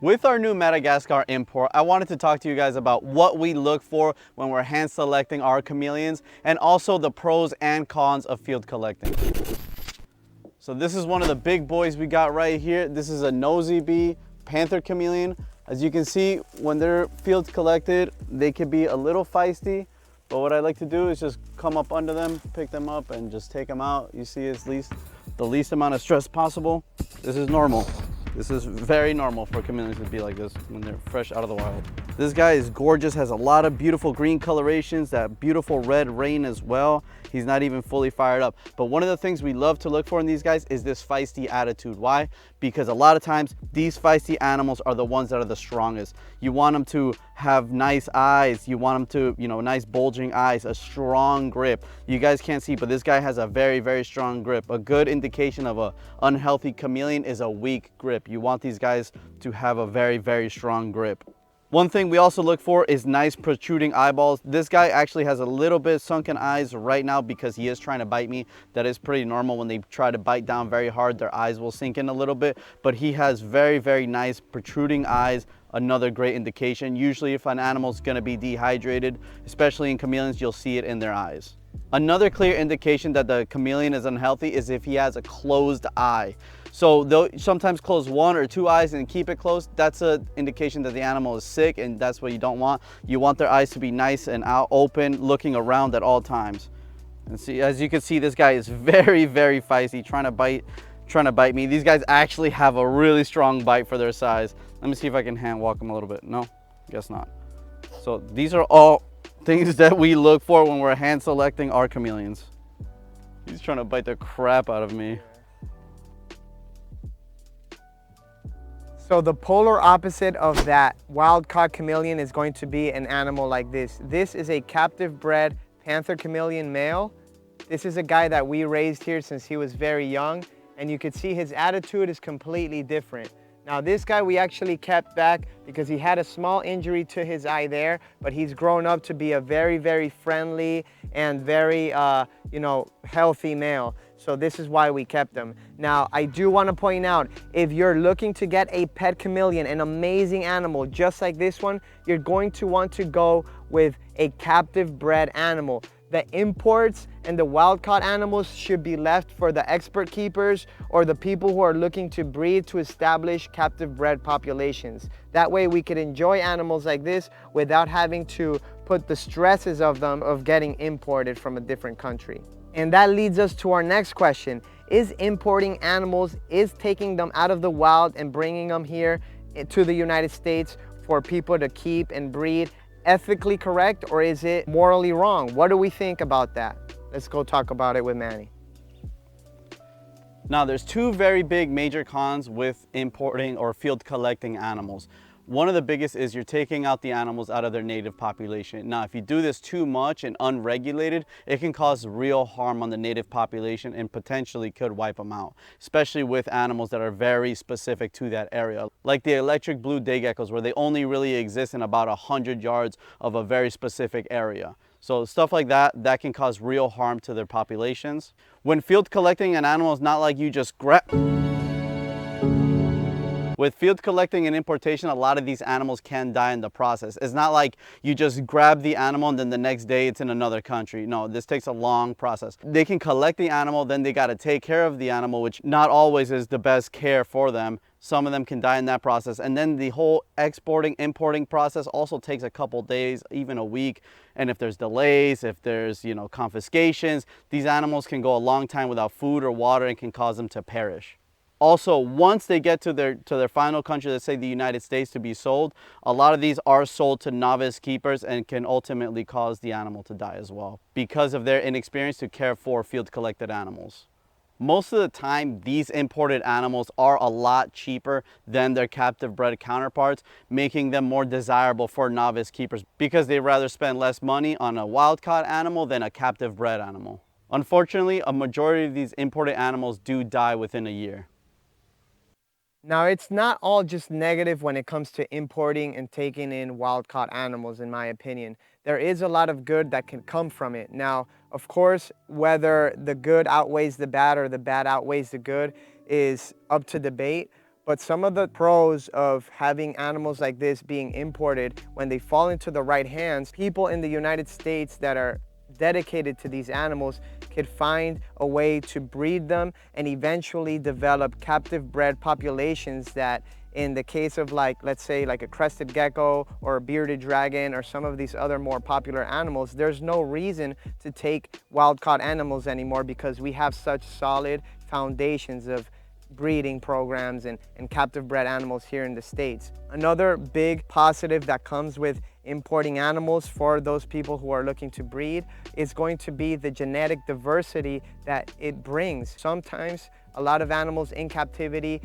With our new Madagascar import, I wanted to talk to you guys about what we look for when we're hand selecting our chameleons and also the pros and cons of field collecting. So this is one of the big boys we got right here. This is a nosy bee panther chameleon. As you can see, when they're field collected, they can be a little feisty, but what I like to do is just come up under them, pick them up and just take them out. You see, it's the least amount of stress possible. This is normal. This is very normal for chameleons to be like this when they're fresh out of the wild. This guy is gorgeous, has a lot of beautiful green colorations, that beautiful red rain as well. He's not even fully fired up. But one of the things we love to look for in these guys is this feisty attitude. Why? Because a lot of times these feisty animals are the ones that are the strongest. You want them to have nice eyes. You want them to, nice bulging eyes, a strong grip. You guys can't see, but this guy has a very, very strong grip. A good indication of an unhealthy chameleon is a weak grip. You want these guys to have a very, very strong grip. One thing we also look for is nice protruding eyeballs. This guy actually has a little bit sunken eyes right now because he is trying to bite me. That is pretty normal. When they try to bite down very hard, their eyes will sink in a little bit, but he has very, very nice protruding eyes. Another great indication. Usually if an animal's gonna be dehydrated, especially in chameleons, you'll see it in their eyes. Another clear indication that the chameleon is unhealthy is if he has a closed eye. So they'll sometimes close one or two eyes and keep it closed. That's an indication that the animal is sick, and that's what you don't want. You want their eyes to be nice and out open, looking around at all times. And see, as you can see, this guy is very, very feisty, trying to bite me. These guys actually have a really strong bite for their size. Let me see if I can hand walk them a little bit. No, guess not. So these are all things that we look for when we're hand selecting our chameleons. He's trying to bite the crap out of me. So the polar opposite of that wild-caught chameleon is going to be an animal like this. This is a captive-bred panther chameleon male. This is a guy that we raised here since he was very young, and you could see his attitude is completely different. Now this guy we actually kept back because he had a small injury to his eye there, but he's grown up to be a very, very friendly and very, healthy male. So this is why we kept him. Now, I do want to point out, if you're looking to get a pet chameleon, an amazing animal just like this one, you're going to want to go with a captive bred animal. The imports and the wild-caught animals should be left for the expert keepers or the people who are looking to breed to establish captive bred populations. That way we could enjoy animals like this without having to put the stresses of them of getting imported from a different country. And that leads us to our next question. Is importing animals, is taking them out of the wild and bringing them here to the United States for people to keep and breed ethically correct, or is it morally wrong? What do we think about that? Let's go talk about it with Manny. Now, there's two very big major cons with importing or field collecting animals. One of the biggest is you're taking out the animals out of their native population. Now, if you do this too much and unregulated, it can cause real harm on the native population and potentially could wipe them out, especially with animals that are very specific to that area, like the electric blue day geckos, where they only really exist in about 100 yards of a very specific area. So stuff like that can cause real harm to their populations. When field collecting an animal, is not like you just grab. With field collecting and importation, a lot of these animals can die in the process. It's not like you just grab the animal and then the next day it's in another country. No, this takes a long process. They can collect the animal, then they got to take care of the animal, which not always is the best care for them. Some of them can die in that process. And then the whole exporting, importing process also takes a couple days, even a week. And if there's delays, if there's, confiscations, these animals can go a long time without food or water and can cause them to perish. Also, once they get to their final country, let's say the United States, to be sold, a lot of these are sold to novice keepers and can ultimately cause the animal to die as well because of their inexperience to care for field collected animals. Most of the time, these imported animals are a lot cheaper than their captive bred counterparts, making them more desirable for novice keepers because they'd rather spend less money on a wild-caught animal than a captive bred animal. Unfortunately, a majority of these imported animals do die within a year. Now, it's not all just negative when it comes to importing and taking in wild-caught animals, in my opinion. There is a lot of good that can come from it. Now, of course, whether the good outweighs the bad or the bad outweighs the good is up to debate. But some of the pros of having animals like this being imported, when they fall into the right hands, people in the United States that are dedicated to these animals could find a way to breed them and eventually develop captive bred populations that, in the case of, like, let's say like a crested gecko or a bearded dragon or some of these other more popular animals, there's no reason to take wild caught animals anymore because we have such solid foundations of breeding programs and captive bred animals here in the States. Another big positive that comes with importing animals for those people who are looking to breed is going to be the genetic diversity that it brings. Sometimes a lot of animals in captivity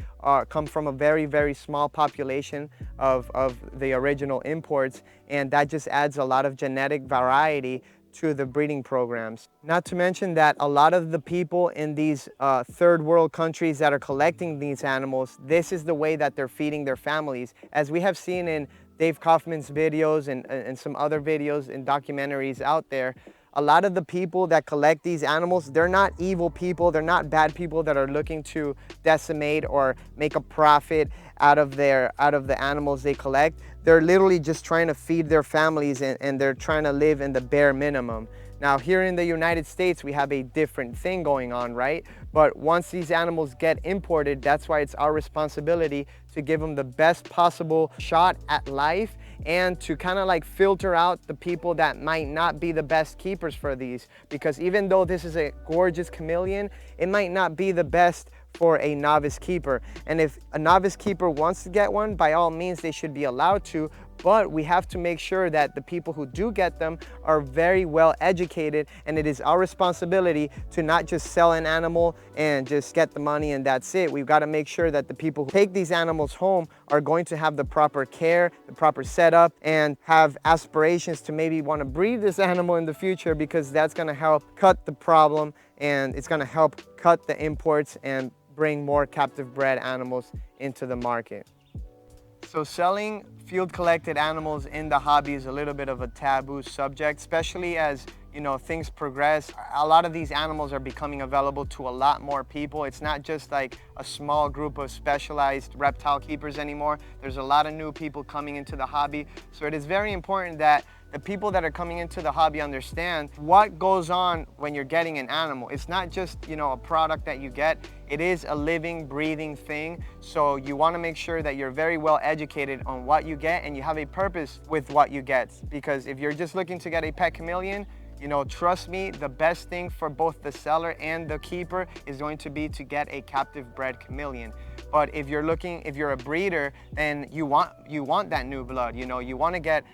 come from a very, very small population of the original imports, and that just adds a lot of genetic variety to the breeding programs. Not to mention that a lot of the people in these third world countries that are collecting these animals, this is the way that they're feeding their families. As we have seen in Dave Kaufman's videos and some other videos and documentaries out there, a lot of the people that collect these animals, they're not evil people, they're not bad people that are looking to decimate or make a profit out of the animals they collect. They're literally just trying to feed their families and they're trying to live in the bare minimum. Now, here in the United States, we have a different thing going on, right? But once these animals get imported, that's why it's our responsibility to give them the best possible shot at life and to kind of like filter out the people that might not be the best keepers for these. Because even though this is a gorgeous chameleon, it might not be the best for a novice keeper. And if a novice keeper wants to get one, by all means, they should be allowed to. But we have to make sure that the people who do get them are very well educated, and it is our responsibility to not just sell an animal and just get the money and that's it. We've got to make sure that the people who take these animals home are going to have the proper care, the proper setup, and have aspirations to maybe want to breed this animal in the future, because that's going to help cut the problem and it's going to help cut the imports and bring more captive bred animals into the market. So selling field collected animals in the hobby is a little bit of a taboo subject, especially as, you know, things progress. A lot of these animals are becoming available to a lot more people. It's not just like a small group of specialized reptile keepers anymore. There's a lot of new people coming into the hobby. So it is very important that the people that are coming into the hobby understand what goes on when you're getting an animal. It's not just, you know, a product that you get. It is a living, breathing thing. So you want to make sure that you're very well educated on what you get and you have a purpose with what you get. Because if you're just looking to get a pet chameleon, you know, trust me, the best thing for both the seller and the keeper is going to be to get a captive bred chameleon. But if you're a breeder, then you want that new blood. You know, you want to get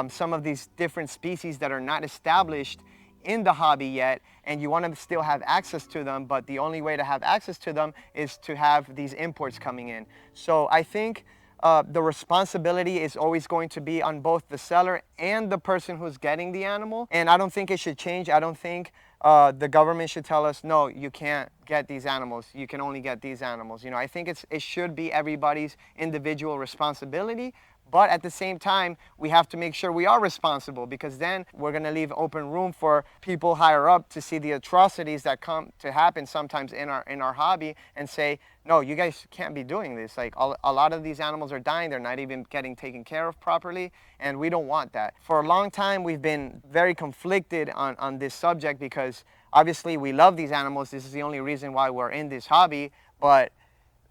some of these different species that are not established in the hobby yet, and you want to still have access to them, but the only way to have access to them is to have these imports coming in. So I think the responsibility is always going to be on both the seller and the person who's getting the animal, and I don't think it should change. I don't think the government should tell us, no, you can't get these animals, you can only get these animals. You know, I think it should be everybody's individual responsibility. But at the same time, we have to make sure we are responsible, because then we're going to leave open room for people higher up to see the atrocities that come to happen sometimes in our hobby and say, no, you guys can't be doing this. Like, a lot of these animals are dying. They're not even getting taken care of properly, and we don't want that. For a long time, we've been very conflicted on this subject, because obviously we love these animals. This is the only reason why we're in this hobby. But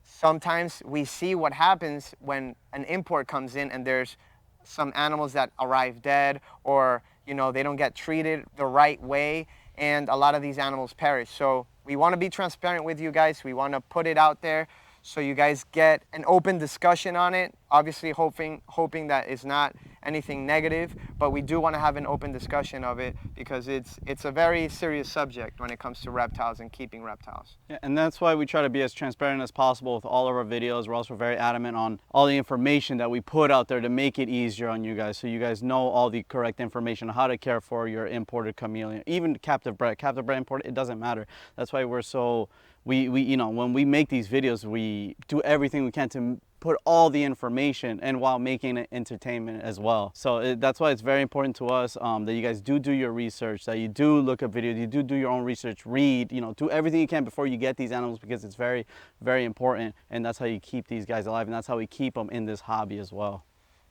sometimes we see what happens when an import comes in and there's some animals that arrive dead, or, you know, they don't get treated the right way, and a lot of these animals perish. So we want to be transparent with you guys. We want to put it out there so you guys get an open discussion on it. Obviously hoping that it's not anything negative, but we do want to have an open discussion of it, because it's a very serious subject when it comes to reptiles and keeping reptiles. Yeah, and that's why we try to be as transparent as possible with all of our videos. We're also very adamant on all the information that we put out there to make it easier on you guys, so you guys know all the correct information on how to care for your imported chameleon, even captive bred imported, it doesn't matter. That's why we're so, we you know, when we make these videos, we do everything we can to put all the information and while making it entertainment as well. So that's why it's very important to us that you guys do your research, that you do look up videos, you do your own research, read, you know, do everything you can before you get these animals, because it's very, very important, and that's how you keep these guys alive, and that's how we keep them in this hobby as well.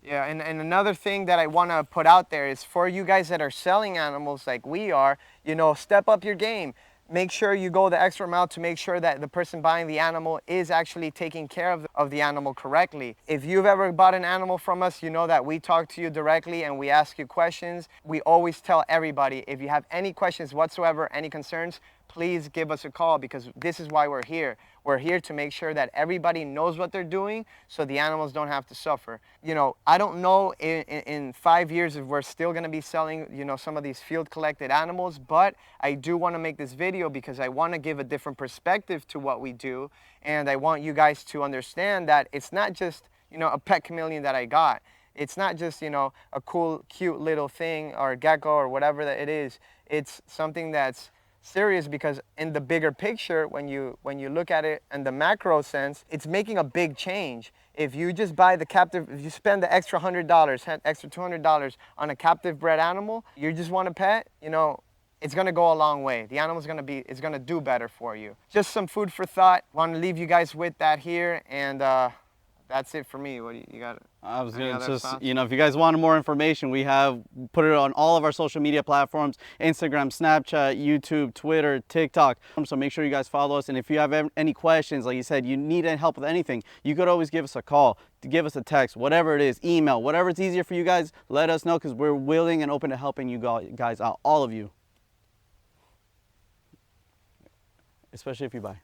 Yeah, and another thing that I want to put out there is for you guys that are selling animals like we are, you know, step up your game. Make sure you go the extra mile to make sure that the person buying the animal is actually taking care of the animal correctly. If you've ever bought an animal from us, you know that we talk to you directly and we ask you questions. We always tell everybody, if you have any questions whatsoever, any concerns, please give us a call, because this is why we're here. We're here to make sure that everybody knows what they're doing so the animals don't have to suffer. You know, I don't know in 5 years if we're still gonna be selling, you know, some of these field collected animals, but I do wanna make this video because I wanna give a different perspective to what we do. And I want you guys to understand that it's not just, you know, a pet chameleon that I got. It's not just, you know, a cool, cute little thing or a gecko or whatever that it is. It's something that's serious, because in the bigger picture, when you look at it in the macro sense, it's making a big change. If you just buy the captive, if you spend the extra $100, extra $200 on a captive bred animal, you just want a pet, you know, it's gonna go a long way. The animal's it's gonna do better for you. Just some food for thought. Want to leave you guys with that here, and that's it for me. What do you got? I was gonna just, you know, if you guys wanted more information, we have put it on all of our social media platforms: Instagram, Snapchat, YouTube, Twitter, TikTok. So make sure you guys follow us. And if you have any questions, like you said, you need any help with anything, you could always give us a call, give us a text, whatever it is, email, whatever it's easier for you guys, let us know, because we're willing and open to helping you guys out, all of you. Especially if you buy.